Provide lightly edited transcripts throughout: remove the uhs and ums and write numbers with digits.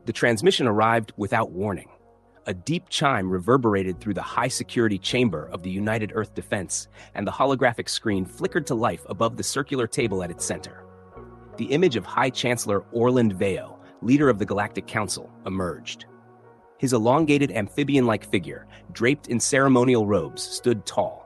The transmission arrived without warning. A deep chime reverberated through the high-security chamber of the United Earth Defense, and the holographic screen flickered to life above the circular table at its center. The image of High Chancellor Orland Veo, leader of the Galactic Council, emerged. His elongated amphibian-like figure, draped in ceremonial robes, stood tall.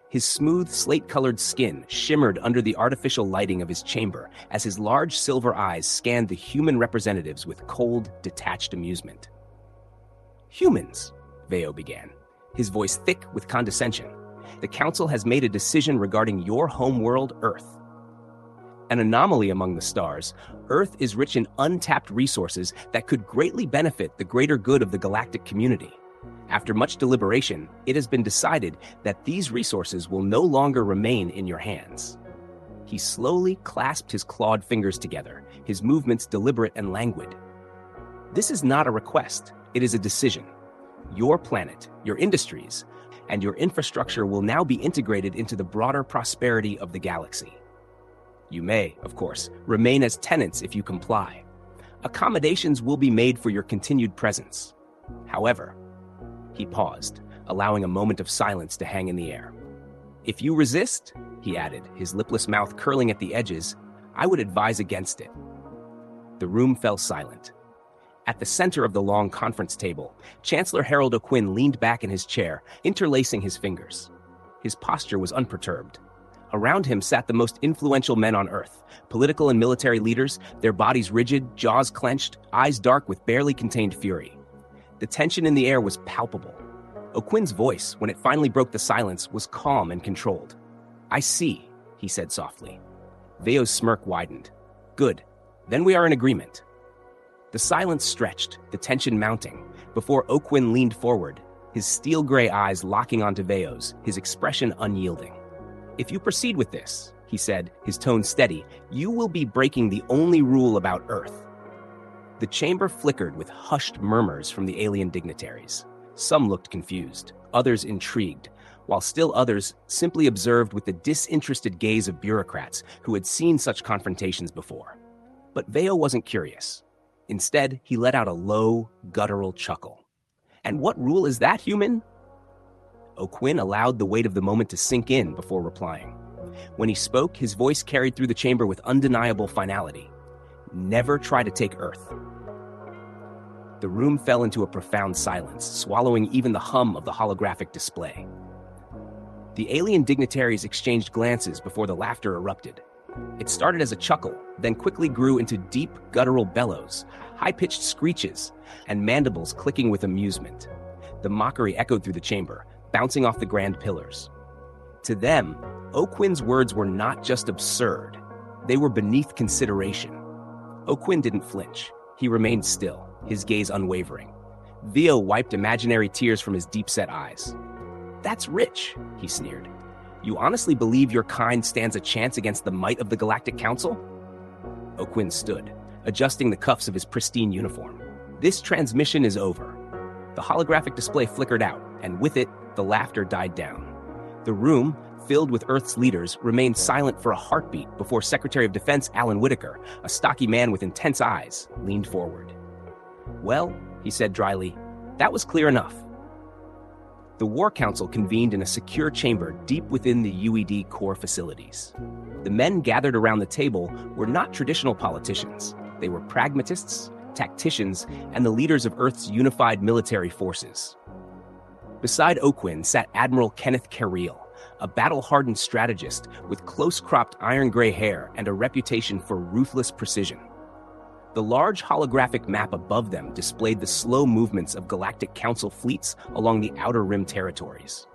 His smooth, slate-colored skin shimmered under the artificial lighting of his chamber as his large silver eyes scanned the human representatives with cold, detached amusement. "Humans," Veo began, his voice thick with condescension. "The Council has made a decision regarding your home world, Earth. An anomaly among the stars, Earth is rich in untapped resources that could greatly benefit the greater good of the galactic community. After much deliberation, it has been decided that these resources will no longer remain in your hands." He slowly clasped his clawed fingers together, his movements deliberate and languid. "This is not a request. It is a decision. Your planet, your industries, and your infrastructure will now be integrated into the broader prosperity of the galaxy. You may, of course, remain as tenants if you comply. Accommodations will be made for your continued presence. However," he paused, allowing a moment of silence to hang in the air. "If you resist," he added, his lipless mouth curling at the edges, "I would advise against it." The room fell silent. At the center of the long conference table, Chancellor Harold O'Quinn leaned back in his chair, interlacing his fingers. His posture was unperturbed. Around him sat the most influential men on Earth, political and military leaders, their bodies rigid, jaws clenched, eyes dark with barely contained fury. The tension in the air was palpable. O'Quinn's voice, when it finally broke the silence, was calm and controlled. "I see," he said softly. Veo's smirk widened. "Good. Then we are in agreement." The silence stretched, the tension mounting, before O'Quinn leaned forward, his steel-gray eyes locking onto Veo's, his expression unyielding. "If you proceed with this," he said, his tone steady, "you will be breaking the only rule about Earth." The chamber flickered with hushed murmurs from the alien dignitaries. Some looked confused, others intrigued, while still others simply observed with the disinterested gaze of bureaucrats who had seen such confrontations before. But Veo wasn't curious. Instead, he let out a low, guttural chuckle. "And what rule is that, human?" O'Quinn allowed the weight of the moment to sink in before replying. When he spoke, his voice carried through the chamber with undeniable finality. "Never try to take Earth." The room fell into a profound silence, swallowing even the hum of the holographic display. The alien dignitaries exchanged glances before the laughter erupted. It started as a chuckle, then quickly grew into deep, guttural bellows, high-pitched screeches, and mandibles clicking with amusement. The mockery echoed through the chamber, bouncing off the grand pillars. To them, O'Quinn's words were not just absurd. They were beneath consideration. O'Quinn didn't flinch. He remained still, his gaze unwavering. Veo wiped imaginary tears from his deep-set eyes. "That's rich," he sneered. "You honestly believe your kind stands a chance against the might of the Galactic Council?" O'Quinn stood, adjusting the cuffs of his pristine uniform. "This transmission is over." The holographic display flickered out, and with it, the laughter died down. The room, filled with Earth's leaders, remained silent for a heartbeat before Secretary of Defense Alan Whitaker, a stocky man with intense eyes, leaned forward. "Well," he said dryly, "that was clear enough." The War Council convened in a secure chamber deep within the UED core facilities. The men gathered around the table were not traditional politicians. They were pragmatists, tacticians, and the leaders of Earth's unified military forces. Beside O'Quinn sat Admiral Kenneth Carreel, a battle-hardened strategist with close-cropped iron-gray hair and a reputation for ruthless precision. The large holographic map above them displayed the slow movements of Galactic Council fleets along the Outer Rim territories.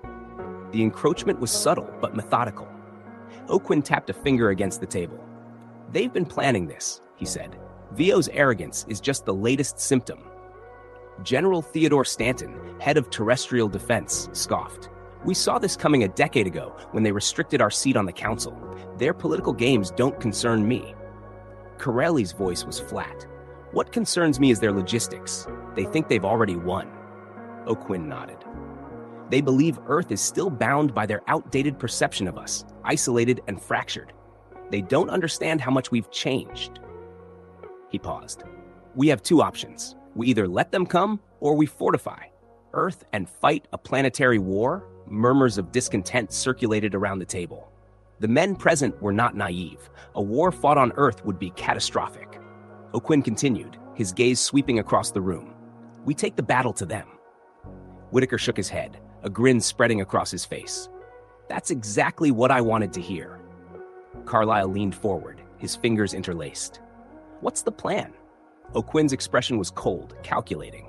The encroachment was subtle but methodical. O'Quinn tapped a finger against the table. "They've been planning this," he said. "Veo's arrogance is just the latest symptom." General Theodore Stanton, head of terrestrial defense, scoffed. "We saw this coming a decade ago when they restricted our seat on the council. Their political games don't concern me." Corelli's voice was flat. "What concerns me is their logistics. They think they've already won." O'Quinn nodded. "They believe Earth is still bound by their outdated perception of us, isolated and fractured. They don't understand how much we've changed." He paused. "We have two options. We either let them come or we fortify Earth and fight a planetary war. Murmurs of discontent circulated around the table. The men present were not naive. A war fought on Earth would be catastrophic. O'Quinn continued, his gaze sweeping across the room. We take the battle to them. Whitaker shook his head, a grin spreading across his face. That's exactly what I wanted to hear. Carlyle leaned forward, his fingers interlaced. What's the plan? O'Quinn's expression was cold, calculating.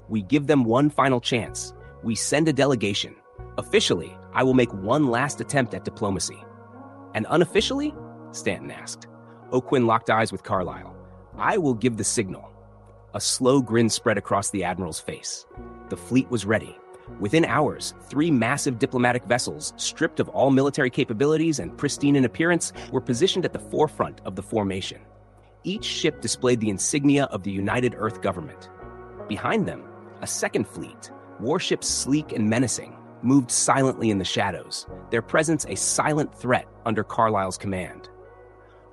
We give them one final chance. We send a delegation. Officially, I will make one last attempt at diplomacy. And unofficially? Stanton asked. O'Quinn locked eyes with Carlyle. I will give the signal. A slow grin spread across the admiral's face. The fleet was ready. Within hours, 3 massive diplomatic vessels, stripped of all military capabilities and pristine in appearance, were positioned at the forefront of the formation. Each ship displayed the insignia of the United Earth government. Behind them, a second fleet, warships sleek and menacing, moved silently in the shadows, their presence a silent threat under Carlyle's command.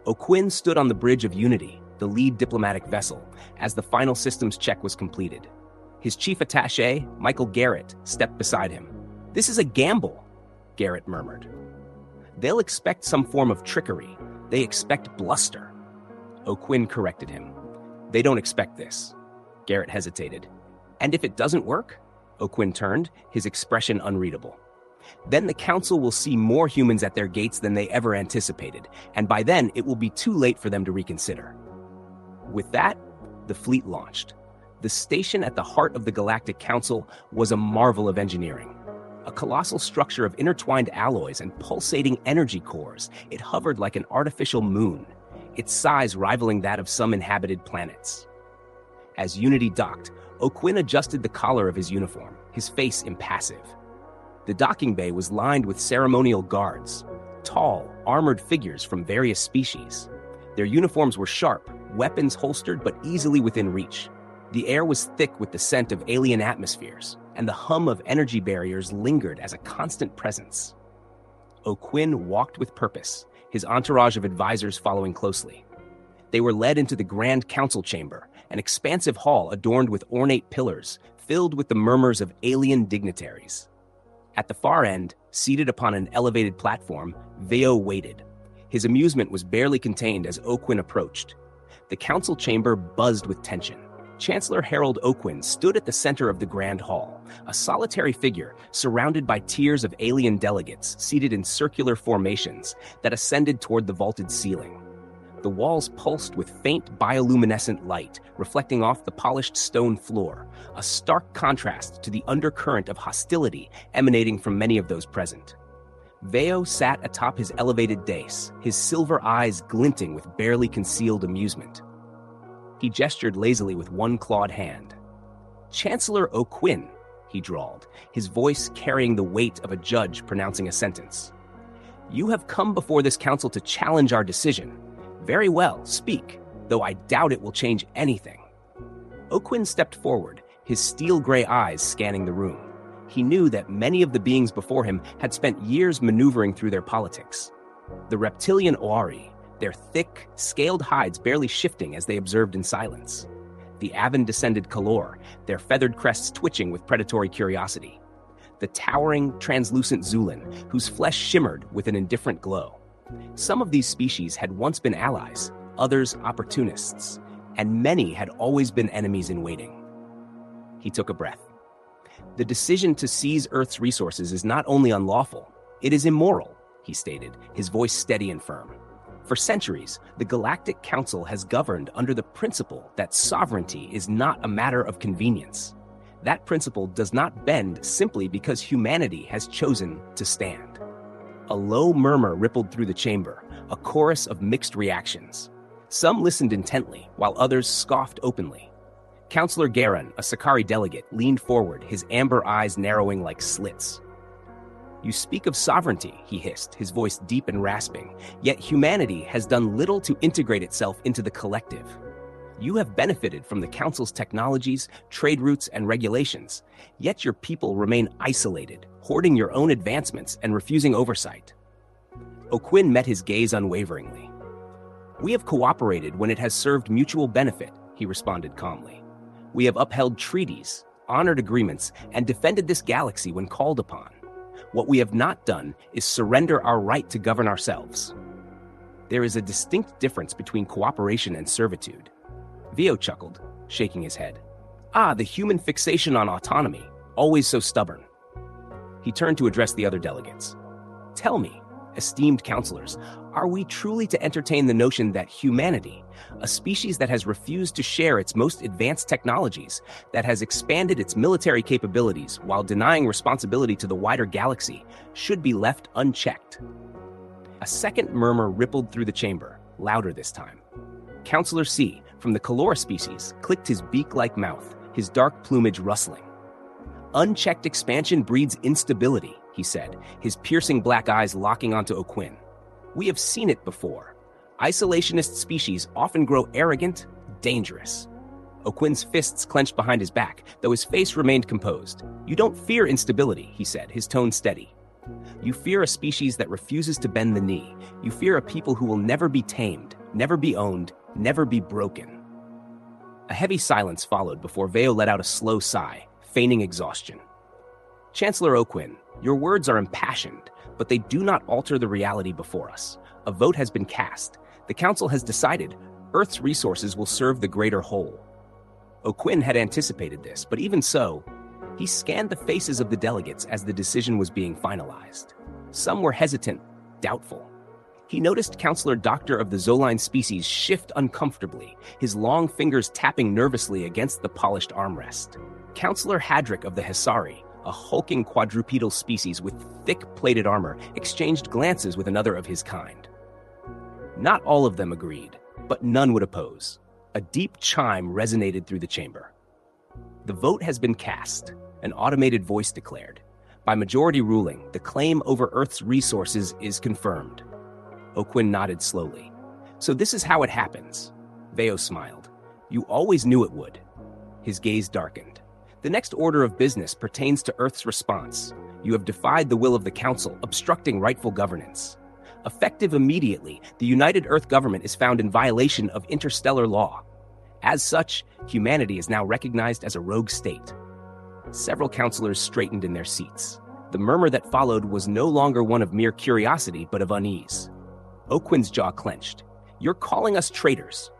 O'Quinn stood on the bridge of Unity, the lead diplomatic vessel, as the final systems check was completed. His chief attaché, Michael Garrett, stepped beside him. This is a gamble, Garrett murmured. They'll expect some form of trickery. They expect bluster. O'Quinn corrected him. They don't expect this. Garrett hesitated. And if it doesn't work? O'Quinn turned, his expression unreadable. Then the council will see more humans at their gates than they ever anticipated, and by then it will be too late for them to reconsider. With that, the fleet launched. The station at the heart of the Galactic Council was a marvel of engineering. A colossal structure of intertwined alloys and pulsating energy cores, it hovered like an artificial moon, its size rivaling that of some inhabited planets. As Unity docked, O'Quinn adjusted the collar of his uniform, his face impassive. The docking bay was lined with ceremonial guards, tall, armored figures from various species. Their uniforms were sharp, weapons holstered but easily within reach. The air was thick with the scent of alien atmospheres, and the hum of energy barriers lingered as a constant presence. O'Quinn walked with purpose, his entourage of advisors following closely. They were led into the Grand Council Chamber, an expansive hall adorned with ornate pillars, filled with the murmurs of alien dignitaries. At the far end, seated upon an elevated platform, Veo waited. His amusement was barely contained as O'Quinn approached. The council chamber buzzed with tension. Chancellor Harold O'Quinn stood at the center of the Grand Hall, a solitary figure surrounded by tiers of alien delegates seated in circular formations that ascended toward the vaulted ceiling. The walls pulsed with faint bioluminescent light, reflecting off the polished stone floor, a stark contrast to the undercurrent of hostility emanating from many of those present. Veo sat atop his elevated dais, his silver eyes glinting with barely concealed amusement. He gestured lazily with one clawed hand. Chancellor O'Quinn, he drawled, his voice carrying the weight of a judge pronouncing a sentence. You have come before this council to challenge our decision. Very well, speak, though I doubt it will change anything. O'Quinn stepped forward, his steel-gray eyes scanning the room. He knew that many of the beings before him had spent years maneuvering through their politics. The reptilian Oari, their thick, scaled hides barely shifting as they observed in silence. The Avon-descended Kalor, their feathered crests twitching with predatory curiosity. The towering, translucent Zulin, whose flesh shimmered with an indifferent glow. Some of these species had once been allies, others opportunists, and many had always been enemies in waiting. He took a breath. The decision to seize Earth's resources is not only unlawful, it is immoral, he stated, his voice steady and firm. For centuries, the Galactic Council has governed under the principle that sovereignty is not a matter of convenience. That principle does not bend simply because humanity has chosen to stand. A low murmur rippled through the chamber, a chorus of mixed reactions. Some listened intently, while others scoffed openly. Councillor Garin, a Sakari delegate, leaned forward, his amber eyes narrowing like slits. You speak of sovereignty, he hissed, his voice deep and rasping, yet humanity has done little to integrate itself into the collective. You have benefited from the Council's technologies, trade routes, and regulations, yet your people remain isolated, hoarding your own advancements and refusing oversight. O'Quinn met his gaze unwaveringly. We have cooperated when it has served mutual benefit, he responded calmly. We have upheld treaties, honored agreements, and defended this galaxy when called upon. What we have not done is surrender our right to govern ourselves. There is a distinct difference between cooperation and servitude. Veo chuckled, shaking his head. Ah, the human fixation on autonomy, always so stubborn. He turned to address the other delegates. Tell me, esteemed counselors, are we truly to entertain the notion that humanity, a species that has refused to share its most advanced technologies, that has expanded its military capabilities while denying responsibility to the wider galaxy, should be left unchecked? A second murmur rippled through the chamber, louder this time. Counselor C, from the Calora species, clicked his beak-like mouth, his dark plumage rustling. Unchecked expansion breeds instability, he said, his piercing black eyes locking onto O'Quinn. We have seen it before. Isolationist species often grow arrogant, dangerous. O'Quinn's fists clenched behind his back, though his face remained composed. You don't fear instability, he said, his tone steady. You fear a species that refuses to bend the knee. You fear a people who will never be tamed, never be owned, never be broken. A heavy silence followed before Veo let out a slow sigh, feigning exhaustion. Chancellor O'Quinn, your words are impassioned, but they do not alter the reality before us. A vote has been cast. The Council has decided Earth's resources will serve the greater whole. O'Quinn had anticipated this, but even so, he scanned the faces of the delegates as the decision was being finalized. Some were hesitant, doubtful. He noticed Counselor Doctor of the Zoline species shift uncomfortably, his long fingers tapping nervously against the polished armrest. Counselor Hadrick of the Hesari, a hulking quadrupedal species with thick plated armor, exchanged glances with another of his kind. Not all of them agreed, but none would oppose. A deep chime resonated through the chamber. The vote has been cast, an automated voice declared. By majority ruling, the claim over Earth's resources is confirmed. O'Quinn nodded slowly. So this is how it happens. Veo smiled. You always knew it would. His gaze darkened. The next order of business pertains to Earth's response. You have defied the will of the Council, obstructing rightful governance. Effective immediately, the United Earth government is found in violation of interstellar law. As such, humanity is now recognized as a rogue state. Several counselors straightened in their seats. The murmur that followed was no longer one of mere curiosity, but of unease. O'Quinn's jaw clenched. You're calling us traitors.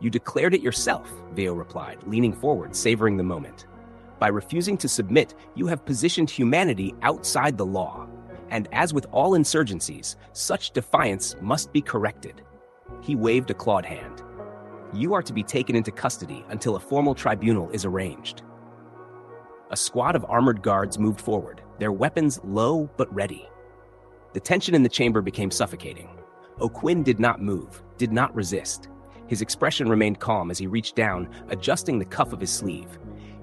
You declared it yourself, Veo replied, leaning forward, savoring the moment. By refusing to submit, you have positioned humanity outside the law. And as with all insurgencies, such defiance must be corrected. He waved a clawed hand. You are to be taken into custody until a formal tribunal is arranged. A squad of armored guards moved forward, their weapons low but ready. The tension in the chamber became suffocating. O'Quinn did not move, did not resist. His expression remained calm as he reached down, adjusting the cuff of his sleeve.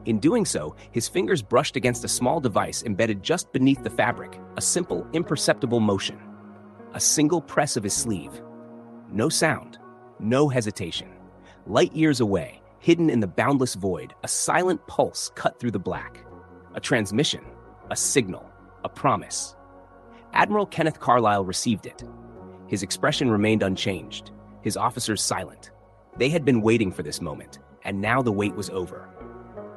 In doing so, his fingers brushed against a small device embedded just beneath the fabric, a simple, imperceptible motion. A single press of his sleeve. No sound, no hesitation. Light years away, hidden in the boundless void, a silent pulse cut through the black. A transmission, a signal, a promise. Admiral Kenneth Carlisle received it. His expression remained unchanged, his officers silent. They had been waiting for this moment, and now the wait was over.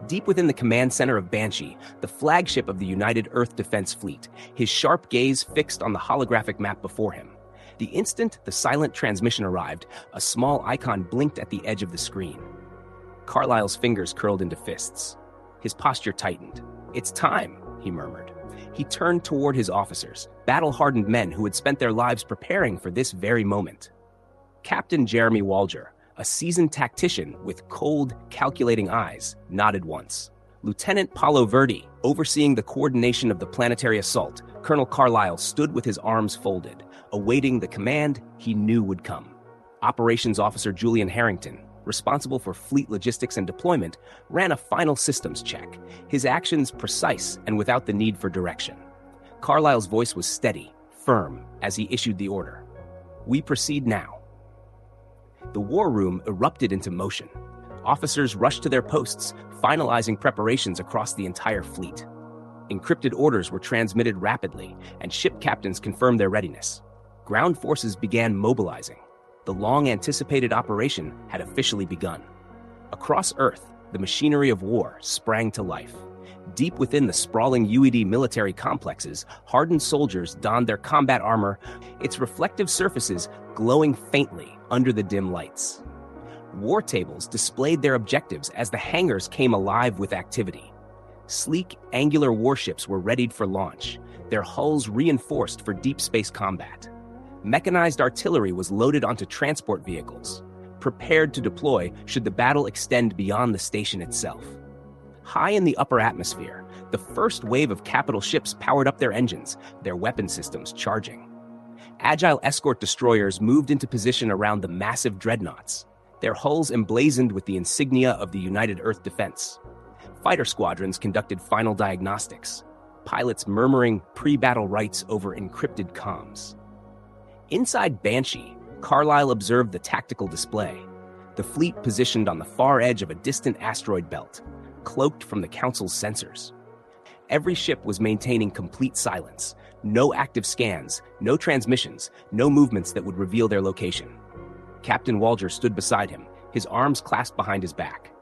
Deep within the command center of Banshee, the flagship of the United Earth Defense Fleet, his sharp gaze fixed on the holographic map before him. The instant the silent transmission arrived, a small icon blinked at the edge of the screen. Carlisle's fingers curled into fists. His posture tightened. It's time, he murmured. He turned toward his officers, battle-hardened men who had spent their lives preparing for this very moment. Captain Jeremy Walger, a seasoned tactician with cold, calculating eyes, nodded once. Lieutenant Paulo Verdi, overseeing the coordination of the planetary assault, Colonel Carlisle stood with his arms folded, awaiting the command he knew would come. Operations Officer Julian Harrington, responsible for fleet logistics and deployment, ran a final systems check, his actions precise and without the need for direction. Carlisle's voice was steady, firm, as he issued the order. We proceed now. The war room erupted into motion. Officers rushed to their posts, finalizing preparations across the entire fleet. Encrypted orders were transmitted rapidly, and ship captains confirmed their readiness. Ground forces began mobilizing. The long-anticipated operation had officially begun. Across Earth, The machinery of war sprang to life. Deep within the sprawling UED military complexes, hardened soldiers donned their combat armor, its reflective surfaces glowing faintly under the dim lights. War tables displayed their objectives as the hangars came alive with activity. Sleek, angular warships were readied for launch, their hulls reinforced for deep space combat. Mechanized artillery was loaded onto transport vehicles, prepared to deploy should the battle extend beyond the station itself. High in the upper atmosphere, the first wave of capital ships powered up their engines, their weapon systems charging. Agile escort destroyers moved into position around the massive dreadnoughts, their hulls emblazoned with the insignia of the United Earth Defense. Fighter squadrons conducted final diagnostics, pilots murmuring pre-battle rites over encrypted comms. Inside Banshee, Carlyle observed the tactical display, the fleet positioned on the far edge of a distant asteroid belt, cloaked from the Council's sensors. Every ship was maintaining complete silence, no active scans, no transmissions, no movements that would reveal their location. Captain Walger stood beside him, his arms clasped behind his back.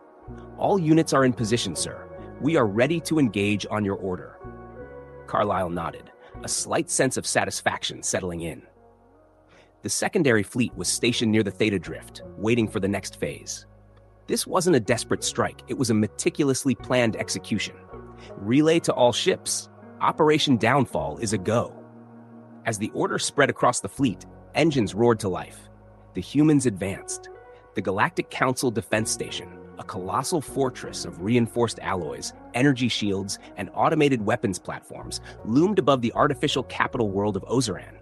"All units are in position, sir. We are ready to engage on your order." Carlyle nodded, a slight sense of satisfaction settling in. The secondary fleet was stationed near the Theta Drift, waiting for the next phase. This wasn't a desperate strike, it was a meticulously planned execution. Relay to all ships, Operation Downfall is a go. As the order spread across the fleet, engines roared to life. The humans advanced. The Galactic Council Defense Station, a colossal fortress of reinforced alloys, energy shields, and automated weapons platforms, loomed above the artificial capital world of Ozeran.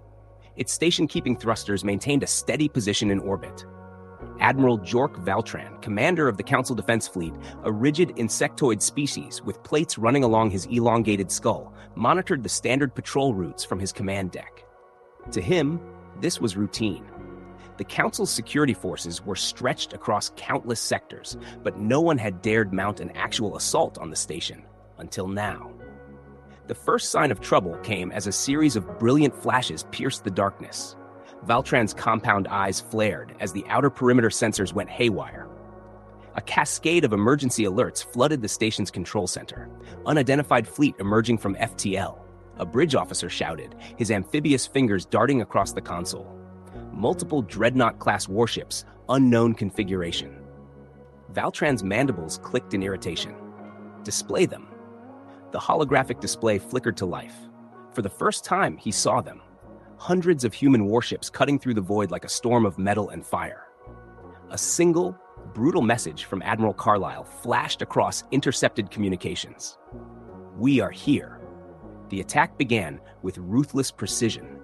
Its station-keeping thrusters maintained a steady position in orbit. Admiral Jork Valtran, commander of the Council Defense Fleet, a rigid insectoid species with plates running along his elongated skull, monitored the standard patrol routes from his command deck. To him, this was routine. The Council's security forces were stretched across countless sectors, but no one had dared mount an actual assault on the station until now. The first sign of trouble came as a series of brilliant flashes pierced the darkness. Valtran's compound eyes flared as the outer perimeter sensors went haywire. A cascade of emergency alerts flooded the station's control center. Unidentified fleet emerging from FTL. A bridge officer shouted, his amphibious fingers darting across the console. Multiple Dreadnought-class warships, unknown configuration. Valtran's mandibles clicked in irritation. Display them. The holographic display flickered to life. For the first time, he saw them. Hundreds of human warships cutting through the void like a storm of metal and fire. A single, brutal message from Admiral Carlyle flashed across intercepted communications. "We are here." The attack began with ruthless precision.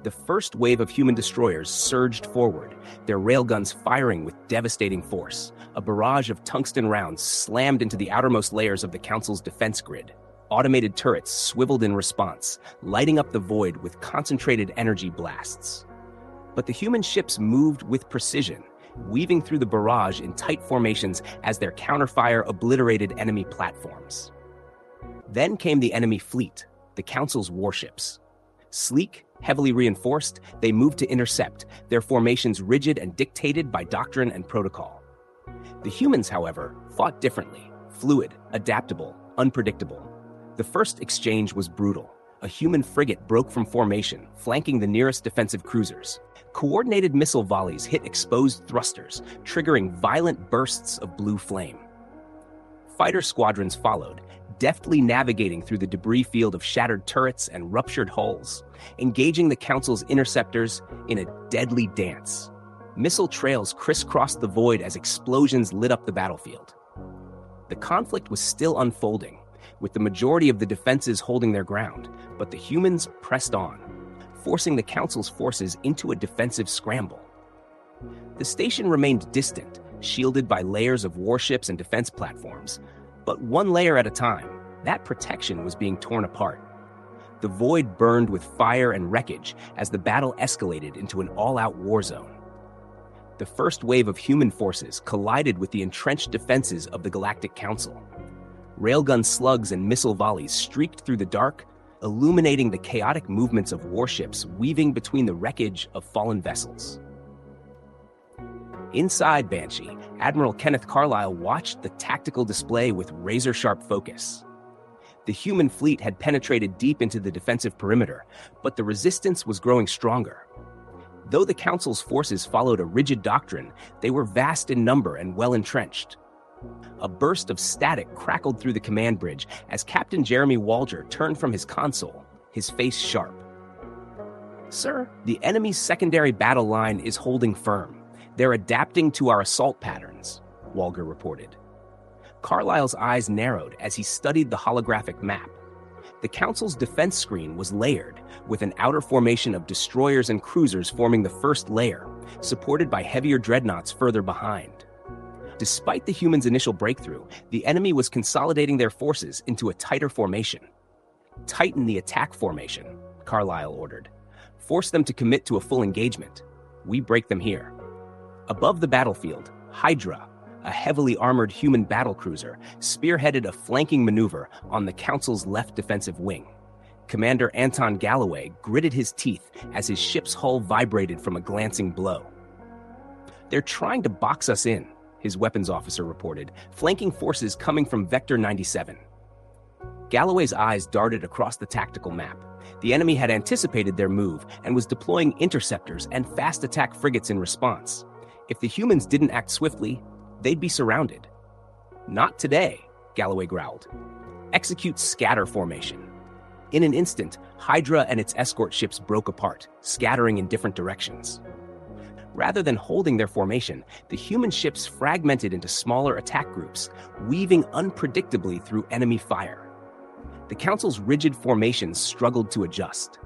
The first wave of human destroyers surged forward, their railguns firing with devastating force. A barrage of tungsten rounds slammed into the outermost layers of the Council's defense grid. Automated turrets swiveled in response, lighting up the void with concentrated energy blasts. But the human ships moved with precision, weaving through the barrage in tight formations as their counterfire obliterated enemy platforms. Then came the enemy fleet, the Council's warships. Sleek, heavily reinforced, they moved to intercept, their formations rigid and dictated by doctrine and protocol. The humans, however, fought differently, fluid, adaptable, unpredictable. The first exchange was brutal. A human frigate broke from formation, flanking the nearest defensive cruisers. Coordinated missile volleys hit exposed thrusters, triggering violent bursts of blue flame. Fighter squadrons followed, deftly navigating through the debris field of shattered turrets and ruptured hulls, engaging the Council's interceptors in a deadly dance. Missile trails crisscrossed the void as explosions lit up the battlefield. The conflict was still unfolding, with the majority of the defenses holding their ground, but the humans pressed on, forcing the Council's forces into a defensive scramble. The station remained distant, shielded by layers of warships and defense platforms, but one layer at a time, that protection was being torn apart. The void burned with fire and wreckage as the battle escalated into an all-out war zone. The first wave of human forces collided with the entrenched defenses of the Galactic Council. Railgun slugs and missile volleys streaked through the dark, illuminating the chaotic movements of warships weaving between the wreckage of fallen vessels. Inside Banshee, Admiral Kenneth Carlisle watched the tactical display with razor-sharp focus. The human fleet had penetrated deep into the defensive perimeter, but the resistance was growing stronger. Though the Council's forces followed a rigid doctrine, they were vast in number and well-entrenched. A burst of static crackled through the command bridge as Captain Jeremy Walger turned from his console, his face sharp. "Sir, the enemy's secondary battle line is holding firm. They're adapting to our assault patterns," Walger reported. Carlisle's eyes narrowed as he studied the holographic map. The Council's defense screen was layered, with an outer formation of destroyers and cruisers forming the first layer, supported by heavier dreadnoughts further behind. Despite the humans' initial breakthrough, the enemy was consolidating their forces into a tighter formation. "Tighten the attack formation," Carlisle ordered. "Force them to commit to a full engagement. We break them here." Above the battlefield, Hydra, a heavily armored human battlecruiser, spearheaded a flanking maneuver on the Council's left defensive wing. Commander Anton Galloway gritted his teeth as his ship's hull vibrated from a glancing blow. "They're trying to box us in," his weapons officer reported, flanking forces coming from Vector 97. Galloway's eyes darted across the tactical map. The enemy had anticipated their move and was deploying interceptors and fast attack frigates in response. If the humans didn't act swiftly, they'd be surrounded. "Not today," Galloway growled. "Execute scatter formation." In an instant, Hydra and its escort ships broke apart, scattering in different directions. Rather than holding their formation, the human ships fragmented into smaller attack groups, weaving unpredictably through enemy fire. The Council's rigid formations struggled to adjust.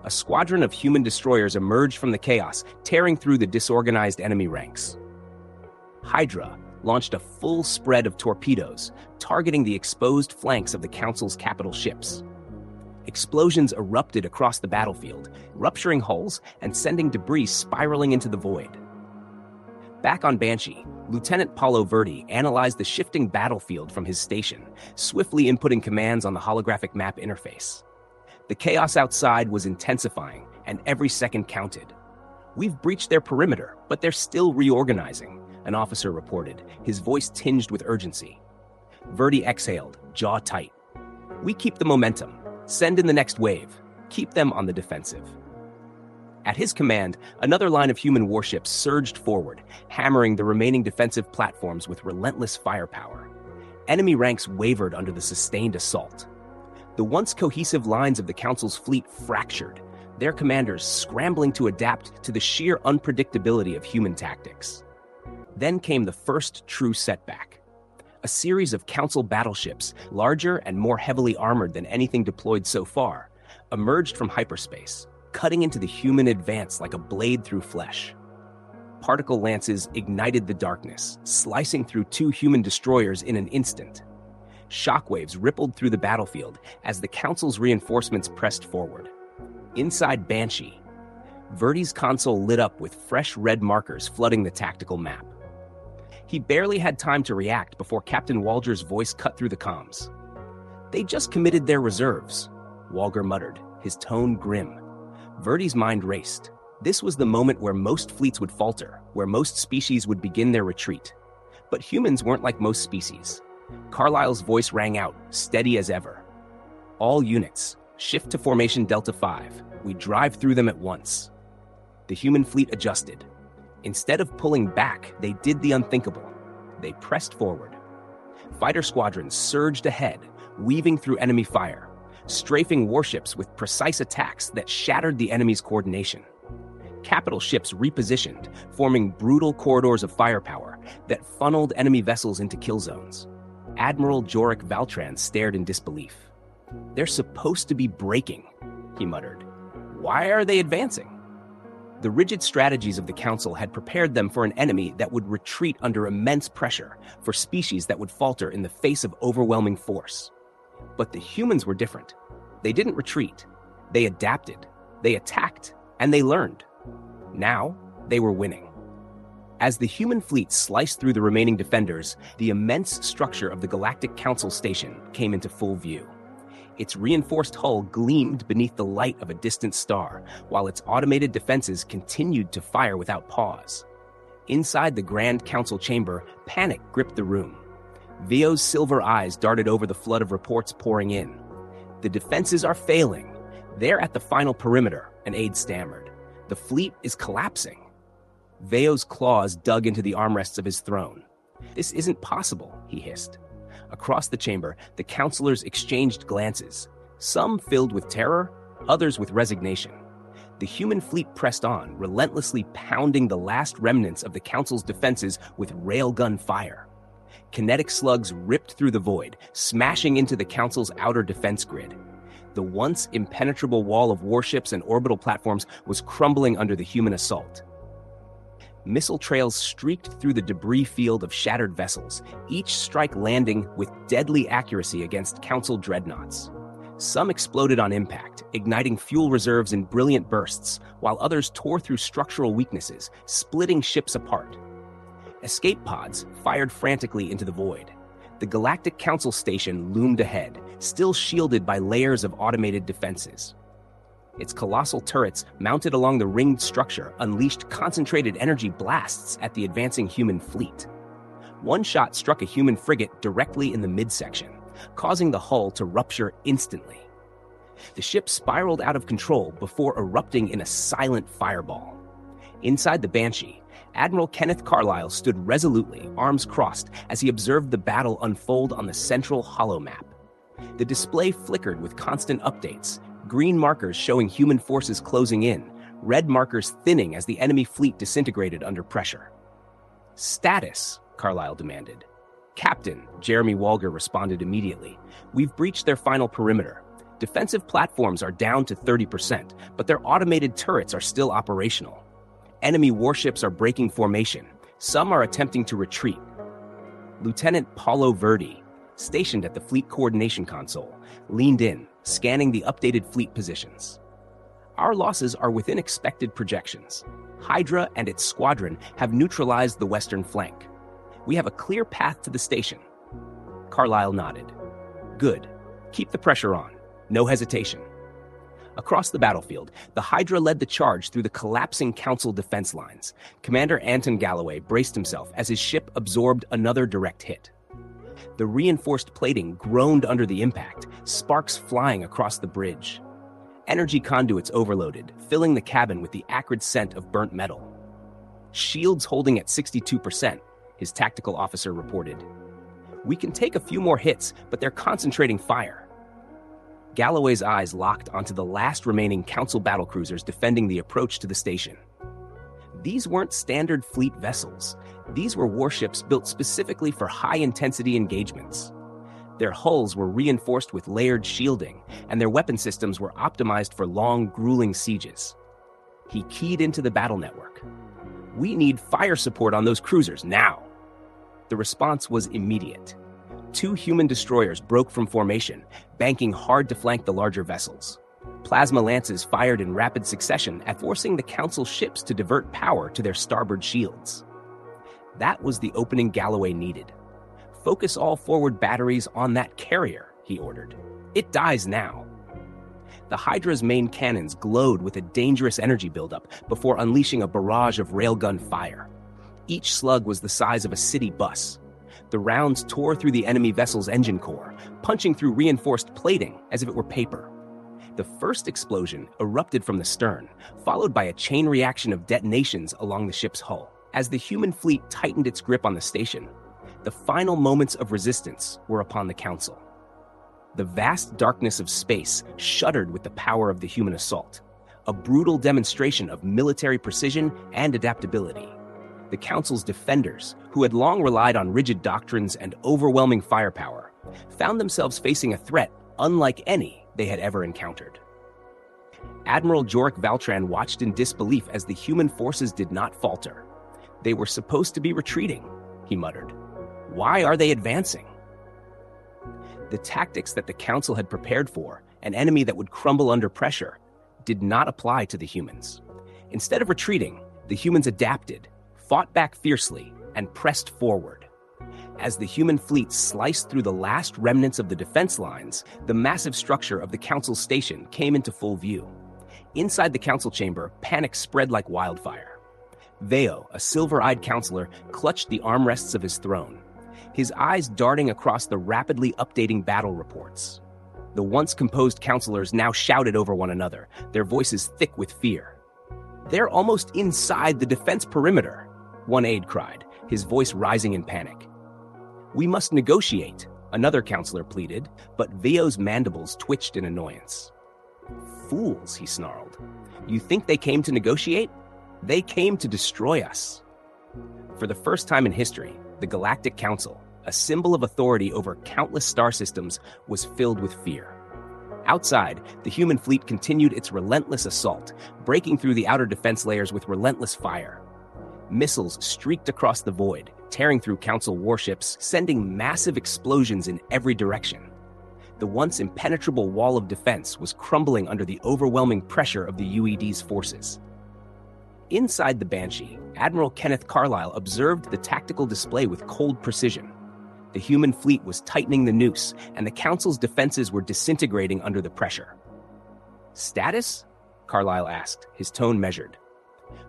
A squadron of human destroyers emerged from the chaos, tearing through the disorganized enemy ranks. Hydra launched a full spread of torpedoes, targeting the exposed flanks of the Council's capital ships. Explosions erupted across the battlefield, rupturing hulls and sending debris spiraling into the void. Back on Banshee, Lieutenant Paulo Verdi analyzed the shifting battlefield from his station, swiftly inputting commands on the holographic map interface. The chaos outside was intensifying, and every second counted. "We've breached their perimeter, but they're still reorganizing," an officer reported, his voice tinged with urgency. Verdi exhaled, jaw tight. "We keep the momentum. Send in the next wave. Keep them on the defensive." At his command, another line of human warships surged forward, hammering the remaining defensive platforms with relentless firepower. Enemy ranks wavered under the sustained assault. The once cohesive lines of the Council's fleet fractured, their commanders scrambling to adapt to the sheer unpredictability of human tactics. Then came the first true setback. A series of Council battleships, larger and more heavily armored than anything deployed so far, emerged from hyperspace, cutting into the human advance like a blade through flesh. Particle lances ignited the darkness, slicing through two human destroyers in an instant. Shockwaves rippled through the battlefield as the Council's reinforcements pressed forward. Inside Banshee, Verdi's console lit up with fresh red markers flooding the tactical map. He barely had time to react before Captain Walger's voice cut through the comms. "They just committed their reserves," Walger muttered, his tone grim. Verdi's mind raced. This was the moment where most fleets would falter, where most species would begin their retreat. But humans weren't like most species. Carlisle's voice rang out, steady as ever. "All units, shift to formation Delta 5. We drive through them at once." The human fleet adjusted. Instead of pulling back, they did the unthinkable. They pressed forward. Fighter squadrons surged ahead, weaving through enemy fire, strafing warships with precise attacks that shattered the enemy's coordination. Capital ships repositioned, forming brutal corridors of firepower that funneled enemy vessels into kill zones. Admiral Jorik Valtran stared in disbelief. "They're supposed to be breaking," he muttered. "Why are they advancing?" The rigid strategies of the Council had prepared them for an enemy that would retreat under immense pressure, for species that would falter in the face of overwhelming force. But the humans were different. They didn't retreat. They adapted. They attacked. And they learned. Now, they were winning. As the human fleet sliced through the remaining defenders, the immense structure of the Galactic Council station came into full view. Its reinforced hull gleamed beneath the light of a distant star, while its automated defenses continued to fire without pause. Inside the Grand Council chamber, panic gripped the room. Veo's silver eyes darted over the flood of reports pouring in. The defenses are failing. They're at the final perimeter, an aide stammered. The fleet is collapsing. Veo's claws dug into the armrests of his throne. This isn't possible, he hissed. Across the chamber, the counselors exchanged glances, some filled with terror, others with resignation. The human fleet pressed on, relentlessly pounding the last remnants of the council's defenses with railgun fire. Kinetic slugs ripped through the void, smashing into the council's outer defense grid. The once impenetrable wall of warships and orbital platforms was crumbling under the human assault. Missile trails streaked through the debris field of shattered vessels, each strike landing with deadly accuracy against Council dreadnoughts. Some exploded on impact, igniting fuel reserves in brilliant bursts, while others tore through structural weaknesses, splitting ships apart. Escape pods fired frantically into the void. The Galactic Council station loomed ahead, still shielded by layers of automated defenses. Its colossal turrets, mounted along the ringed structure, unleashed concentrated energy blasts at the advancing human fleet. One shot struck a human frigate directly in the midsection, causing the hull to rupture instantly. The ship spiraled out of control before erupting in a silent fireball. Inside the Banshee, Admiral Kenneth Carlisle stood resolutely, arms crossed, as he observed the battle unfold on the central holomap. The display flickered with constant updates, green markers showing human forces closing in, red markers thinning as the enemy fleet disintegrated under pressure. "Status," Carlisle demanded. "Captain," Jeremy Walger responded immediately. "We've breached their final perimeter. Defensive platforms are down to 30%, but their automated turrets are still operational. Enemy warships are breaking formation. Some are attempting to retreat." Lieutenant Paulo Verdi, stationed at the fleet coordination console, leaned in, scanning the updated fleet positions. "Our losses are within expected projections. Hydra and its squadron have neutralized the western flank. We have a clear path to the station." Carlisle nodded. "Good. Keep the pressure on. No hesitation." Across the battlefield, the Hydra led the charge through the collapsing Council defense lines. Commander Anton Galloway braced himself as his ship absorbed another direct hit. The reinforced plating groaned under the impact, sparks flying across the bridge. Energy conduits overloaded, filling the cabin with the acrid scent of burnt metal. "Shields holding at 62%, his tactical officer reported. "We can take a few more hits, but they're concentrating fire." Galloway's eyes locked onto the last remaining Council battlecruisers defending the approach to the station. These weren't standard fleet vessels. These were warships built specifically for high-intensity engagements. Their hulls were reinforced with layered shielding, and their weapon systems were optimized for long, grueling sieges. He keyed into the battle network. "We need fire support on those cruisers now." The response was immediate. 2 human destroyers broke from formation, banking hard to flank the larger vessels. Plasma lances fired in rapid succession, forcing the Council ships to divert power to their starboard shields. That was the opening Galloway needed. "Focus all forward batteries on that carrier," he ordered. "It dies now." The Hydra's main cannons glowed with a dangerous energy buildup before unleashing a barrage of railgun fire. Each slug was the size of a city bus. The rounds tore through the enemy vessel's engine core, punching through reinforced plating as if it were paper. The first explosion erupted from the stern, followed by a chain reaction of detonations along the ship's hull. As the human fleet tightened its grip on the station, the final moments of resistance were upon the Council. The vast darkness of space shuddered with the power of the human assault, a brutal demonstration of military precision and adaptability. The Council's defenders, who had long relied on rigid doctrines and overwhelming firepower, found themselves facing a threat unlike any they had ever encountered. Admiral Jorik Valtran watched in disbelief as the human forces did not falter. "They were supposed to be retreating," he muttered. "Why are they advancing?" The tactics that the Council had prepared for, an enemy that would crumble under pressure, did not apply to the humans. Instead of retreating, the humans adapted, fought back fiercely, and pressed forward. As the human fleet sliced through the last remnants of the defense lines, the massive structure of the Council station came into full view. Inside the Council chamber, panic spread like wildfire. Veo, a silver-eyed counselor, clutched the armrests of his throne, his eyes darting across the rapidly updating battle reports. The once composed counselors now shouted over one another, their voices thick with fear. "They're almost inside the defense perimeter," one aide cried, his voice rising in panic. "We must negotiate," another counselor pleaded, but Veo's mandibles twitched in annoyance. "Fools," he snarled. "You think they came to negotiate? They came to destroy us." For the first time in history, the Galactic Council, a symbol of authority over countless star systems, was filled with fear. Outside, the human fleet continued its relentless assault, breaking through the outer defense layers with relentless fire. Missiles streaked across the void, tearing through Council warships, sending massive explosions in every direction. The once impenetrable wall of defense was crumbling under the overwhelming pressure of the UED's forces. Inside the Banshee, Admiral Kenneth Carlisle observed the tactical display with cold precision. The human fleet was tightening the noose, and the Council's defenses were disintegrating under the pressure. "Status?" Carlisle asked, his tone measured.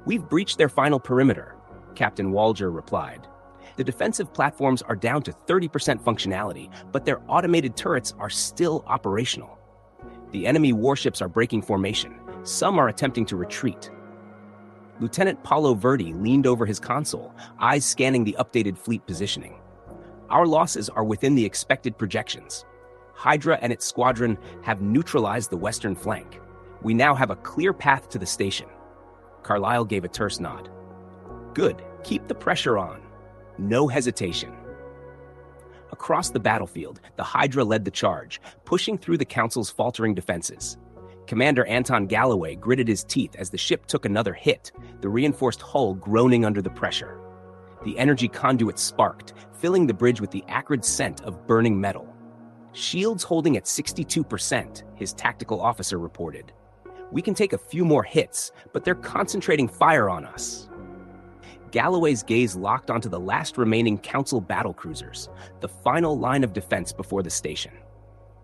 "We've breached their final perimeter," Captain Walger replied. "The defensive platforms are down to 30% functionality, but their automated turrets are still operational. The enemy warships are breaking formation. Some are attempting to retreat." Lieutenant Paulo Verdi leaned over his console, eyes scanning the updated fleet positioning. "Our losses are within the expected projections. Hydra and its squadron have neutralized the western flank. We now have a clear path to the station." Carlisle gave a terse nod. "Good. Keep the pressure on. No hesitation." Across the battlefield, the Hydra led the charge, pushing through the Council's faltering defenses. Commander Anton Galloway gritted his teeth as the ship took another hit, the reinforced hull groaning under the pressure. The energy conduit sparked, filling the bridge with the acrid scent of burning metal. "Shields holding at 62%, his tactical officer reported. "We can take a few more hits, but they're concentrating fire on us." Galloway's gaze locked onto the last remaining Council battlecruisers, the final line of defense before the station.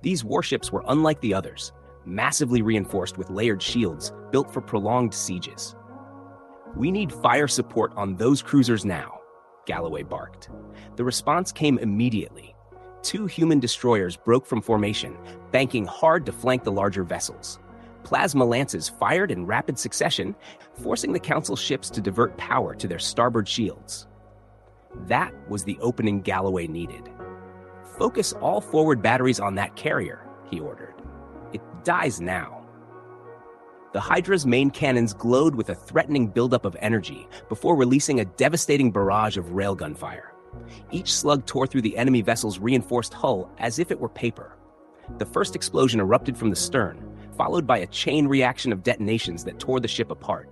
These warships were unlike the others, massively reinforced with layered shields built for prolonged sieges. "We need fire support on those cruisers now," Galloway barked. The response came immediately. 2 human destroyers broke from formation, banking hard to flank the larger vessels. Plasma lances fired in rapid succession, forcing the Council ships to divert power to their starboard shields. That was the opening Galloway needed. "Focus all forward batteries on that carrier," he ordered. "It dies now." The Hydra's main cannons glowed with a threatening buildup of energy before releasing a devastating barrage of railgun fire. Each slug tore through the enemy vessel's reinforced hull as if it were paper. The first explosion erupted from the stern, followed by a chain reaction of detonations that tore the ship apart.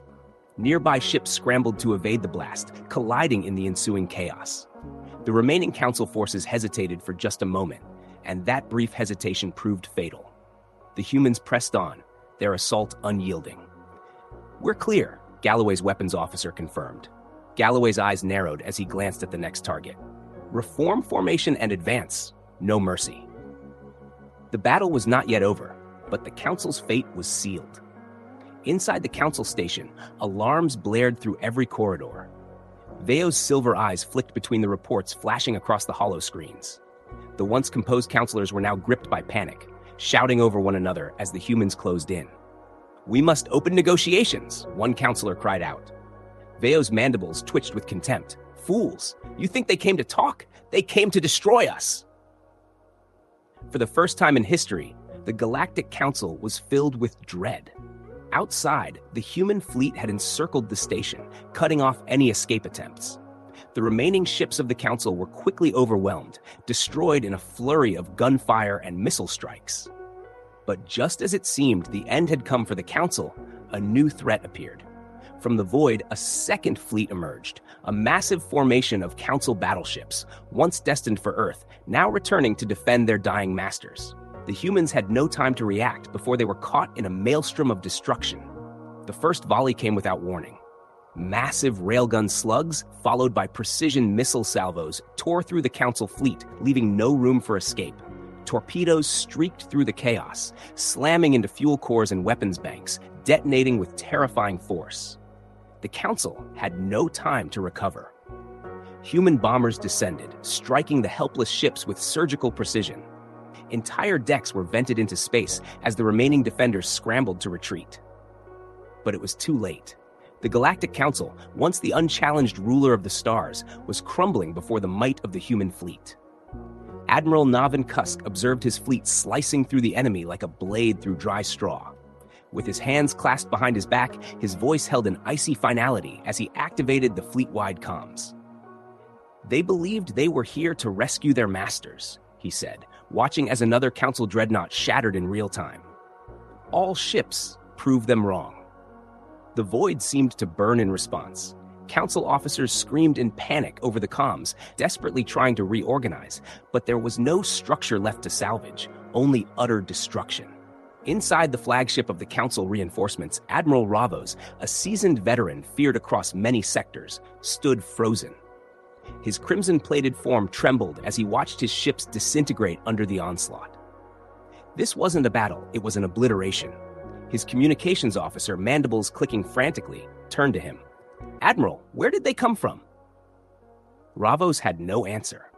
Nearby ships scrambled to evade the blast, colliding in the ensuing chaos. The remaining Council forces hesitated for just a moment, and that brief hesitation proved fatal. The humans pressed on, their assault unyielding. "We're clear," Galloway's weapons officer confirmed. Galloway's eyes narrowed as he glanced at the next target. "Reform formation and advance. No mercy." The battle was not yet over, but the Council's fate was sealed. Inside the Council station, alarms blared through every corridor. Veo's silver eyes flicked between the reports flashing across the holo screens. The once composed counselors were now gripped by panic, shouting over one another as the humans closed in. "We must open negotiations," one counselor cried out. Veo's mandibles twitched with contempt. "Fools! You think they came to talk? They came to destroy us!" For the first time in history, the Galactic Council was filled with dread. Outside, the human fleet had encircled the station, cutting off any escape attempts. The remaining ships of the Council were quickly overwhelmed, destroyed in a flurry of gunfire and missile strikes. But just as it seemed the end had come for the Council, a new threat appeared. From the void, a second fleet emerged, a massive formation of Council battleships, once destined for Earth, now returning to defend their dying masters. The humans had no time to react before they were caught in a maelstrom of destruction. The first volley came without warning. Massive railgun slugs, followed by precision missile salvos, tore through the Council fleet, leaving no room for escape. Torpedoes streaked through the chaos, slamming into fuel cores and weapons banks, detonating with terrifying force. The Council had no time to recover. Human bombers descended, striking the helpless ships with surgical precision. Entire decks were vented into space as the remaining defenders scrambled to retreat. But it was too late. The Galactic Council, once the unchallenged ruler of the stars, was crumbling before the might of the human fleet. Admiral Navin Kusk observed his fleet slicing through the enemy like a blade through dry straw. With his hands clasped behind his back, his voice held an icy finality as he activated the fleet-wide comms. They believed they were here to rescue their masters, he said, watching as another Council dreadnought shattered in real time. All ships proved them wrong. The void seemed to burn in response. Council officers screamed in panic over the comms, desperately trying to reorganize, but there was no structure left to salvage, only utter destruction. Inside the flagship of the Council reinforcements, Admiral Ravos, a seasoned veteran feared across many sectors, stood frozen. His crimson-plated form trembled as he watched his ships disintegrate under the onslaught. This wasn't a battle, it was an obliteration. His communications officer, mandibles clicking frantically, turned to him. "Admiral, where did they come from?" Ravos had no answer.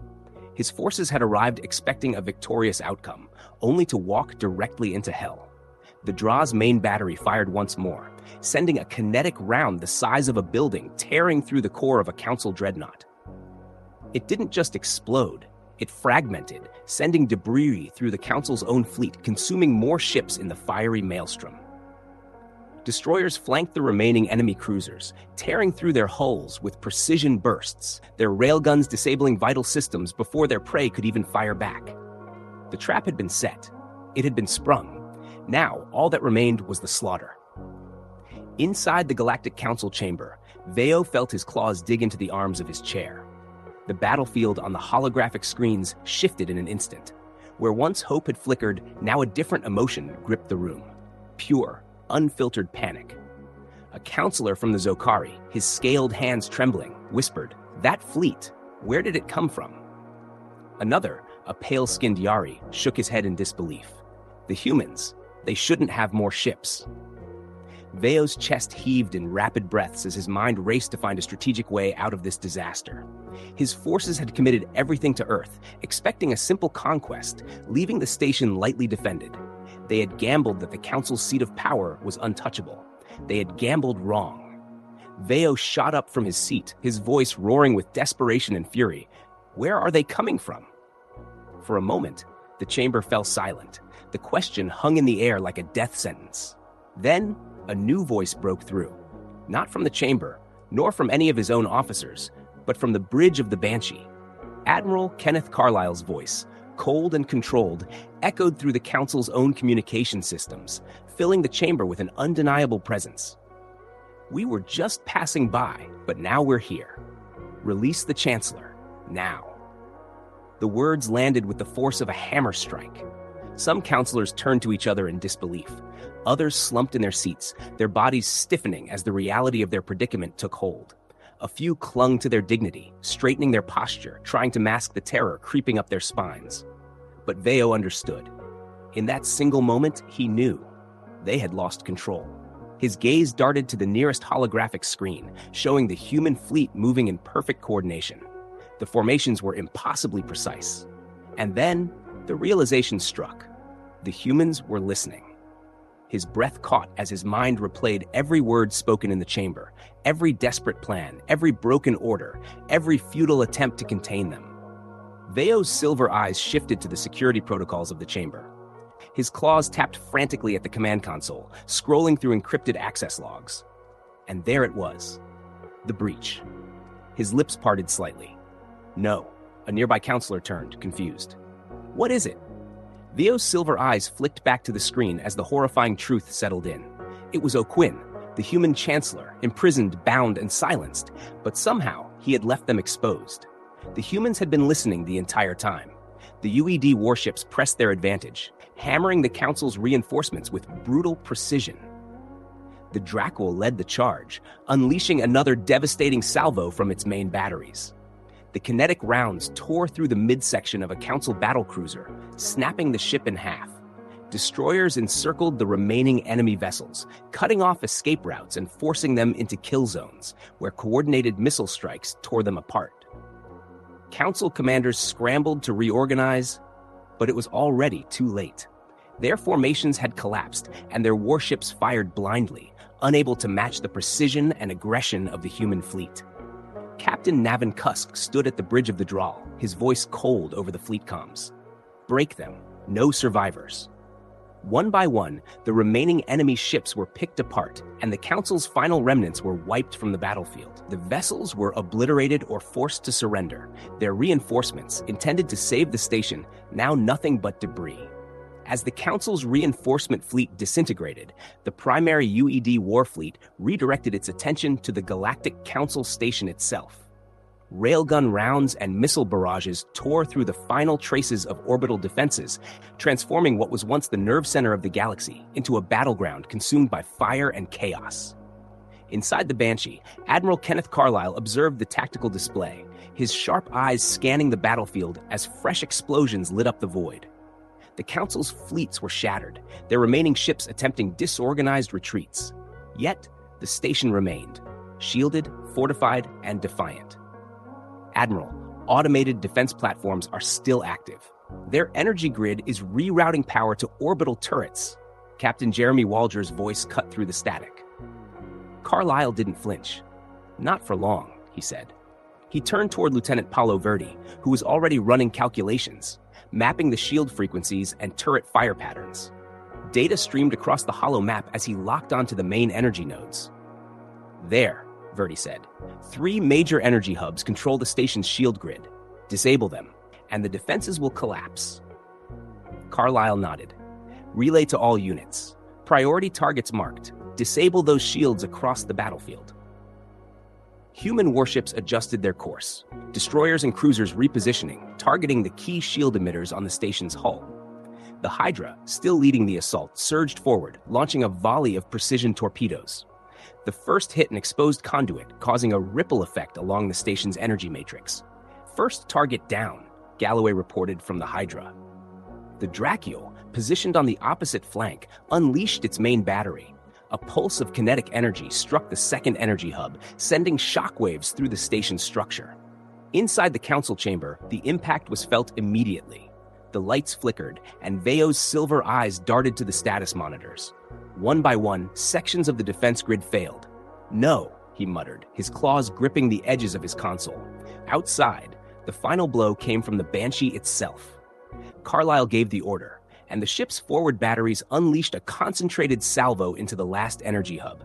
His forces had arrived expecting a victorious outcome, only to walk directly into hell. The Draw's main battery fired once more, sending a kinetic round the size of a building tearing through the core of a Council dreadnought. It didn't just explode, it fragmented, sending debris through the Council's own fleet, consuming more ships in the fiery maelstrom. Destroyers flanked the remaining enemy cruisers, tearing through their hulls with precision bursts, their railguns disabling vital systems before their prey could even fire back. The trap had been set. It had been sprung. Now, all that remained was the slaughter. Inside the Galactic Council chamber, Veo felt his claws dig into the arms of his chair. The battlefield on the holographic screens shifted in an instant. Where once hope had flickered, now a different emotion gripped the room. Pure, unfiltered panic. A counselor from the Zokari, his scaled hands trembling, whispered, "That fleet, where did it come from?" Another, a pale-skinned Yari, shook his head in disbelief. The humans, they shouldn't have more ships. Veo's chest heaved in rapid breaths as his mind raced to find a strategic way out of this disaster. His forces had committed everything to Earth, expecting a simple conquest, leaving the station lightly defended. They had gambled that the Council's seat of power was untouchable. They had gambled wrong. Veo shot up from his seat, his voice roaring with desperation and fury. Where are they coming from? For a moment, the chamber fell silent. The question hung in the air like a death sentence. Then, a new voice broke through. Not from the chamber, nor from any of his own officers, but from the bridge of the Banshee. Admiral Kenneth Carlisle's voice, cold and controlled, echoed through the Council's own communication systems, filling the chamber with an undeniable presence. "We were just passing by, but now we're here. Release the Chancellor, now." The words landed with the force of a hammer strike. Some counselors turned to each other in disbelief. Others slumped in their seats, their bodies stiffening as the reality of their predicament took hold. A few clung to their dignity, straightening their posture, trying to mask the terror creeping up their spines. But Veo understood. In that single moment, he knew. They had lost control. His gaze darted to the nearest holographic screen, showing the human fleet moving in perfect coordination. The formations were impossibly precise. And then, the realization struck. The humans were listening. His breath caught as his mind replayed every word spoken in the chamber, every desperate plan, every broken order, every futile attempt to contain them. Veo's silver eyes shifted to the security protocols of the chamber. His claws tapped frantically at the command console, scrolling through encrypted access logs. And there it was, the breach. His lips parted slightly. "No," a nearby counselor turned, confused. "What is it?" Veo's silver eyes flicked back to the screen as the horrifying truth settled in. It was O'Quinn, the human chancellor, imprisoned, bound, and silenced, but somehow he had left them exposed. The humans had been listening the entire time. The UED warships pressed their advantage, hammering the Council's reinforcements with brutal precision. The Drackle led the charge, unleashing another devastating salvo from its main batteries. The kinetic rounds tore through the midsection of a Council battlecruiser, snapping the ship in half. Destroyers encircled the remaining enemy vessels, cutting off escape routes and forcing them into kill zones, where coordinated missile strikes tore them apart. Council commanders scrambled to reorganize, but it was already too late. Their formations had collapsed, and their warships fired blindly, unable to match the precision and aggression of the human fleet. Captain Navin Kusk stood at the bridge of the Draal, his voice cold over the fleet comms. Break them. No survivors. One by one, the remaining enemy ships were picked apart, and the Council's final remnants were wiped from the battlefield. The vessels were obliterated or forced to surrender, their reinforcements, intended to save the station, now nothing but debris. As the Council's reinforcement fleet disintegrated, the primary UED war fleet redirected its attention to the Galactic Council station itself. Railgun rounds and missile barrages tore through the final traces of orbital defenses, transforming what was once the nerve center of the galaxy into a battleground consumed by fire and chaos. Inside the Banshee, Admiral Kenneth Carlisle observed the tactical display, his sharp eyes scanning the battlefield as fresh explosions lit up the void. The Council's fleets were shattered, their remaining ships attempting disorganized retreats. Yet, the station remained, shielded, fortified, and defiant. Admiral, automated defense platforms are still active. Their energy grid is rerouting power to orbital turrets. Captain Jeremy Walger's voice cut through the static. Carlisle didn't flinch. Not for long, he said. He turned toward Lieutenant Paulo Verdi, who was already running calculations, mapping the shield frequencies and turret fire patterns. Data streamed across the hollow map as he locked onto the main energy nodes. There, Verdi said, 3 major energy hubs control the station's shield grid. Disable them, and the defenses will collapse. Carlisle nodded. Relay to all units. Priority targets marked. Disable those shields across the battlefield. Human warships adjusted their course, destroyers and cruisers repositioning, targeting the key shield emitters on the station's hull. The Hydra, still leading the assault, surged forward, launching a volley of precision torpedoes. The first hit an exposed conduit, causing a ripple effect along the station's energy matrix. First target down, Galloway reported from the Hydra. The Dracule, positioned on the opposite flank, unleashed its main battery. A pulse of kinetic energy struck the second energy hub, sending shockwaves through the station's structure. Inside the council chamber, the impact was felt immediately. The lights flickered, and Veo's silver eyes darted to the status monitors. One by one, sections of the defense grid failed. No, he muttered, his claws gripping the edges of his console. Outside, the final blow came from the Banshee itself. Carlisle gave the order, and the ship's forward batteries unleashed a concentrated salvo into the last energy hub.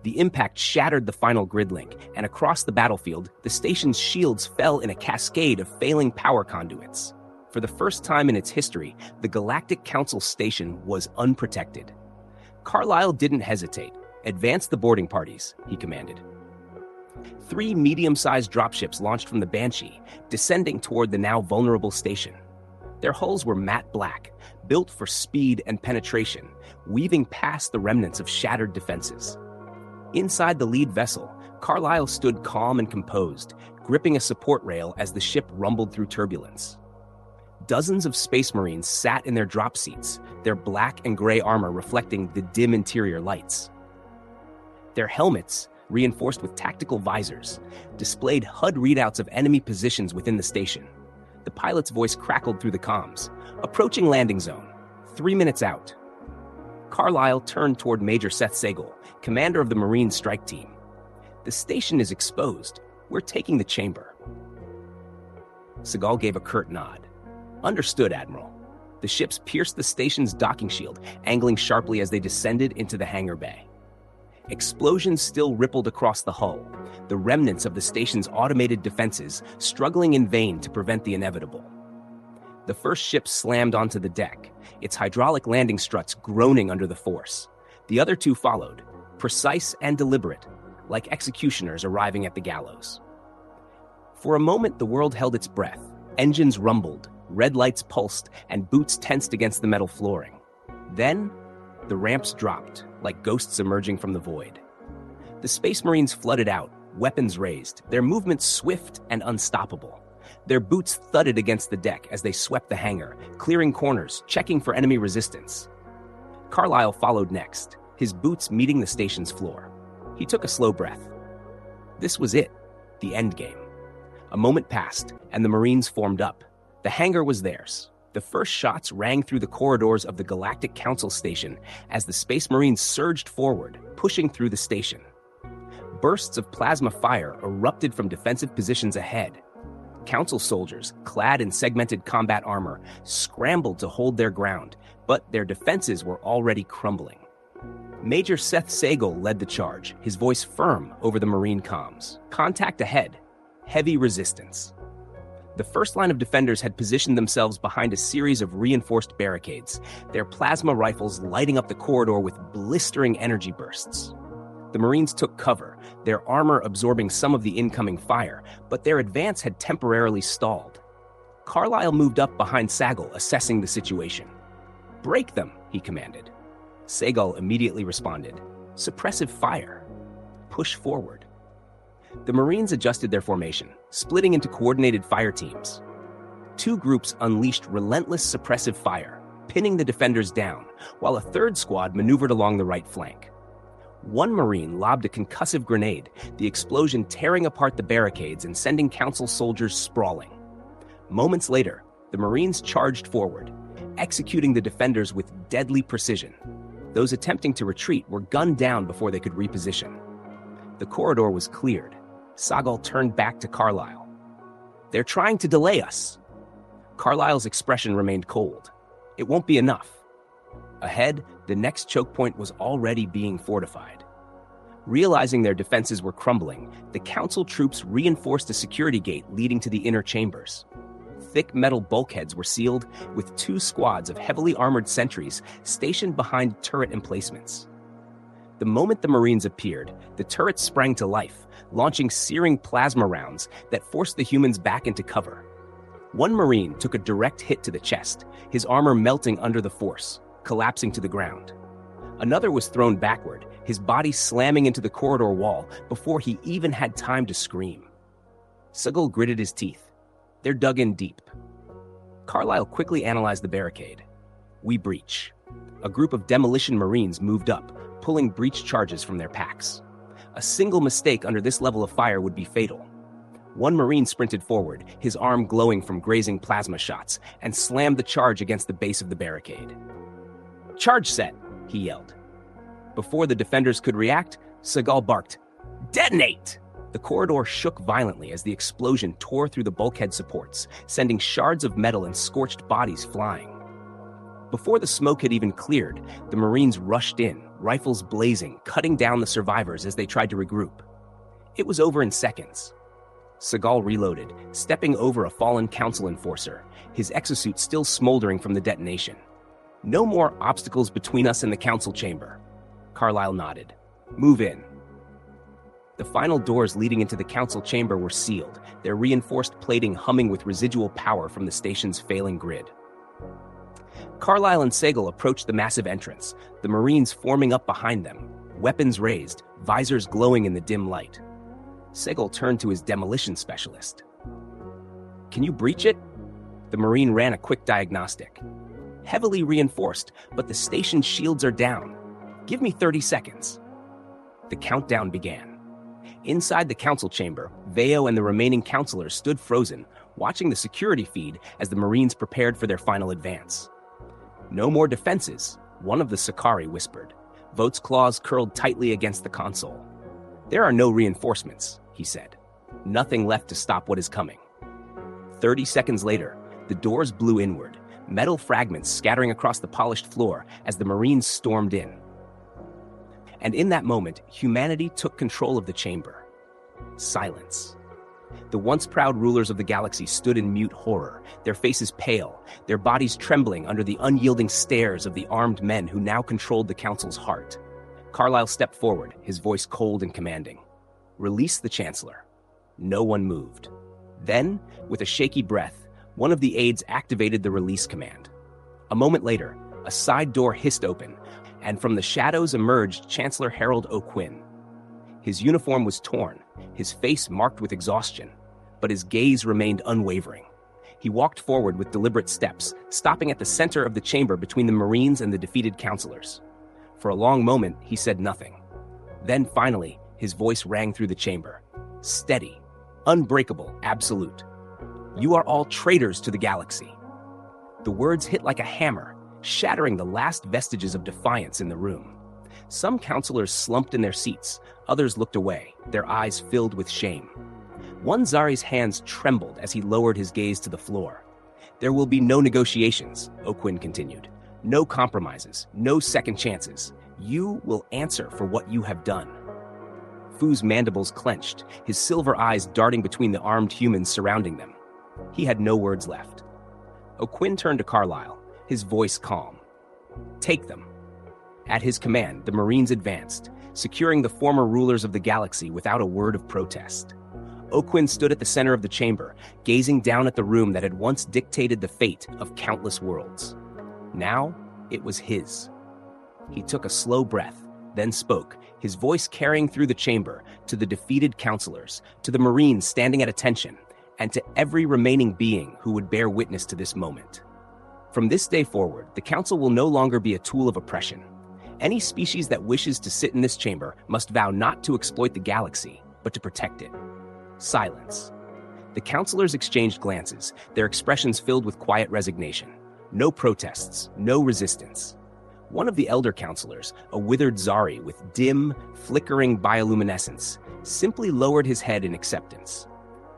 The impact shattered the final grid link, and across the battlefield, the station's shields fell in a cascade of failing power conduits. For the first time in its history, the Galactic Council station was unprotected. Carlisle didn't hesitate. Advance the boarding parties, he commanded. 3 medium-sized dropships launched from the Banshee, descending toward the now vulnerable station. Their hulls were matte black, built for speed and penetration, weaving past the remnants of shattered defenses. Inside the lead vessel, Carlisle stood calm and composed, gripping a support rail as the ship rumbled through turbulence. Dozens of Space Marines sat in their drop seats, their black and gray armor reflecting the dim interior lights. Their helmets, reinforced with tactical visors, displayed HUD readouts of enemy positions within the station. The pilot's voice crackled through the comms. Approaching landing zone. 3 minutes out. Carlisle turned toward Major Seth Sagal, commander of the Marine Strike Team. The station is exposed. We're taking the chamber. Sagal gave a curt nod. Understood, Admiral. The ships pierced the station's docking shield, angling sharply as they descended into the hangar bay. Explosions still rippled across the hull, the remnants of the station's automated defenses struggling in vain to prevent the inevitable. The first ship slammed onto the deck, its hydraulic landing struts groaning under the force. The other 2 followed, precise and deliberate, like executioners arriving at the gallows. For a moment, the world held its breath. Engines rumbled, red lights pulsed, and boots tensed against the metal flooring. Then, the ramps dropped, like ghosts emerging from the void. The Space Marines flooded out, weapons raised, their movements swift and unstoppable. Their boots thudded against the deck as they swept the hangar, clearing corners, checking for enemy resistance. Carlyle followed next, his boots meeting the station's floor. He took a slow breath. This was it, the endgame. A moment passed, and the Marines formed up. The hangar was theirs. The first shots rang through the corridors of the Galactic Council station as the Space Marines surged forward, pushing through the station. Bursts of plasma fire erupted from defensive positions ahead. Council soldiers, clad in segmented combat armor, scrambled to hold their ground, but their defenses were already crumbling. Major Seth Sagal led the charge, his voice firm over the Marine comms. Contact ahead. Heavy resistance. The first line of defenders had positioned themselves behind a series of reinforced barricades, their plasma rifles lighting up the corridor with blistering energy bursts. The Marines took cover, their armor absorbing some of the incoming fire, but their advance had temporarily stalled. Carlyle moved up behind Sagal, assessing the situation. "Break them," he commanded. Sagal immediately responded, "Suppressive fire. Push forward." The Marines adjusted their formation, splitting into coordinated fire teams. Two groups unleashed relentless suppressive fire, pinning the defenders down, while a third squad maneuvered along the right flank. One Marine lobbed a concussive grenade, the explosion tearing apart the barricades and sending Council soldiers sprawling. Moments later, the Marines charged forward, executing the defenders with deadly precision. Those attempting to retreat were gunned down before they could reposition. The corridor was cleared. Sagal turned back to Carlyle. "They're trying to delay us." Carlyle's expression remained cold. "It won't be enough." Ahead, the next choke point was already being fortified. Realizing their defenses were crumbling, the Council troops reinforced a security gate leading to the inner chambers. Thick metal bulkheads were sealed with two squads of heavily armored sentries stationed behind turret emplacements. The moment the Marines appeared, the turrets sprang to life, launching searing plasma rounds that forced the humans back into cover. One Marine took a direct hit to the chest, his armor melting under the force, collapsing to the ground. Another was thrown backward, his body slamming into the corridor wall before he even had time to scream. Sagal gritted his teeth. They're dug in deep. Carlyle quickly analyzed the barricade. "We breach." A group of demolition Marines moved up, pulling breach charges from their packs. A single mistake under this level of fire would be fatal. One Marine sprinted forward, his arm glowing from grazing plasma shots, and slammed the charge against the base of the barricade. "Charge set," he yelled. Before the defenders could react, Sagal barked, "Detonate!" The corridor shook violently as the explosion tore through the bulkhead supports, sending shards of metal and scorched bodies flying. Before the smoke had even cleared, the Marines rushed in, rifles blazing, cutting down the survivors as they tried to regroup. It was over in seconds. Sagal reloaded, stepping over a fallen Council enforcer, his exosuit still smoldering from the detonation. "No more obstacles between us and the Council chamber." Carlyle nodded. "Move in." The final doors leading into the Council chamber were sealed, their reinforced plating humming with residual power from the station's failing grid. Carlyle and Sagal approached the massive entrance, the Marines forming up behind them, weapons raised, visors glowing in the dim light. Sagal turned to his demolition specialist. "Can you breach it?" The Marine ran a quick diagnostic. "Heavily reinforced, but the station's shields are down. Give me 30 seconds." The countdown began. Inside the Council chamber, Veo and the remaining councilors stood frozen, watching the security feed as the Marines prepared for their final advance. "No more defenses," one of the Sakari whispered. Vogt's claws curled tightly against the console. "There are no reinforcements," he said. "Nothing left to stop what is coming." 30 seconds later, the doors blew inward, metal fragments scattering across the polished floor as the Marines stormed in. And in that moment, humanity took control of the chamber. Silence. The once proud rulers of the galaxy stood in mute horror, their faces pale, their bodies trembling under the unyielding stares of the armed men who now controlled the Council's heart. Carlyle stepped forward, his voice cold and commanding. "Release the Chancellor." No one moved. Then, with a shaky breath, one of the aides activated the release command. A moment later, a side door hissed open, and from the shadows emerged Chancellor Harold O'Quinn. His uniform was torn, his face marked with exhaustion, but his gaze remained unwavering. He walked forward with deliberate steps, stopping at the center of the chamber between the Marines and the defeated counselors. For a long moment, he said nothing. Then finally, his voice rang through the chamber. Steady, unbreakable, absolute. You are all traitors to the galaxy. The words hit like a hammer, shattering the last vestiges of defiance in the room. Some counselors slumped in their seats, others looked away, their eyes filled with shame. One Zari's hands trembled as he lowered his gaze to the floor. There will be no negotiations, O'Quinn continued. No compromises, no second chances. You will answer for what you have done. Fu's mandibles clenched, his silver eyes darting between the armed humans surrounding them. He had no words left. O'Quinn turned to Carlyle, his voice calm. Take them. At his command, the Marines advanced, securing the former rulers of the galaxy without a word of protest. O'Quinn stood at the center of the chamber, gazing down at the room that had once dictated the fate of countless worlds. Now, it was his. He took a slow breath, then spoke, his voice carrying through the chamber to the defeated counselors, to the Marines standing at attention, and to every remaining being who would bear witness to this moment. From this day forward, the Council will no longer be a tool of oppression. Any species that wishes to sit in this chamber must vow not to exploit the galaxy, but to protect it. Silence. The counselors exchanged glances, their expressions filled with quiet resignation. No protests, no resistance. One of the elder counselors, a withered Zari with dim, flickering bioluminescence, simply lowered his head in acceptance.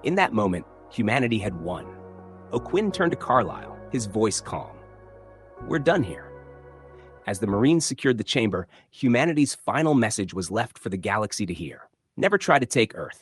In that moment, humanity had won. O'Quinn turned to Carlyle, his voice calm. We're done here. As the Marines secured the chamber, humanity's final message was left for the galaxy to hear. Never try to take Earth.